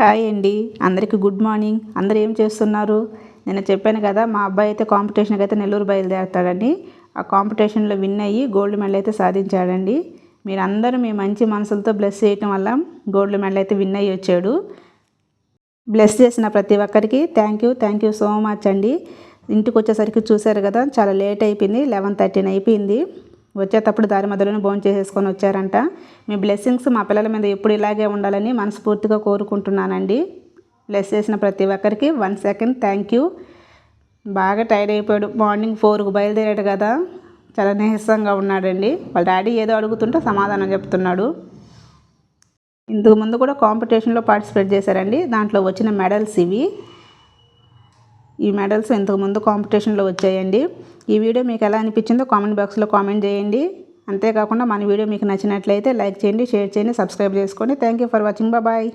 Hi అండి, అందరికీ good morning. అందరూ ఏం చేస్తున్నారు? నేను చెప్పాను కదా, మా అబ్బాయి అయితే కాంపిటీషన్కి అయితే నెల్లూరు బయలుదేరుతాడండి. ఆ కాంపిటీషన్లో విన్ అయ్యి గోల్డ్ మెడల్ అయితే సాధించాడండి. మీరందరూ మీ మంచి మనసులతో బ్లెస్ చేయటం వల్ల గోల్డ్ మెడల్ అయితే విన్ అయ్యి వచ్చాడు. బ్లెస్ చేసిన ప్రతి ఒక్కరికి థ్యాంక్ యూ సో మచ్ అండి. ఇంటికి వచ్చేసరికి చూశారు కదా, చాలా లేట్ అయిపోయింది. 11:13 అయిపోయింది. వచ్చేటప్పుడు దారి మధ్యలోనే భోజనం చేసేసుకొని వచ్చారంట. మీ బ్లెస్సింగ్స్ మా పిల్లల మీద ఎప్పుడు ఇలాగే ఉండాలని మనస్ఫూర్తిగా కోరుకుంటున్నానండి. బ్లెస్ చేసిన ప్రతి ఒక్కరికి 1 సెకండ్ థ్యాంక్ యూ. బాగా టైర్డ్ అయిపోయాడు. మార్నింగ్ 4కు బయలుదేరాడు కదా, చాలా నీరసంగా ఉన్నాడండి. వాళ్ళ డాడీ ఏదో అడుగుతుంటే సమాధానం చెప్తున్నాడు. ఇంతకు ముందు కూడా కాంపిటీషన్లో పార్టిసిపేట్ చేశారండి. దాంట్లో వచ్చిన మెడల్స్ ఇవి. ఈ మెడల్స్ ఇంతకుముందు కాంపిటీషన్లో వచ్చాయండి. ఈ వీడియో మీకు ఎలా అనిపించిందో కామెంట్ బాక్స్లో కామెంట్ చేయండి. అంతేకాకుండా మన వీడియో మీకు నచ్చినట్లయితే లైక్ చేయండి, షేర్ చేయండి, సబ్స్క్రైబ్ చేసుకోండి. Thank you for watching. Bye.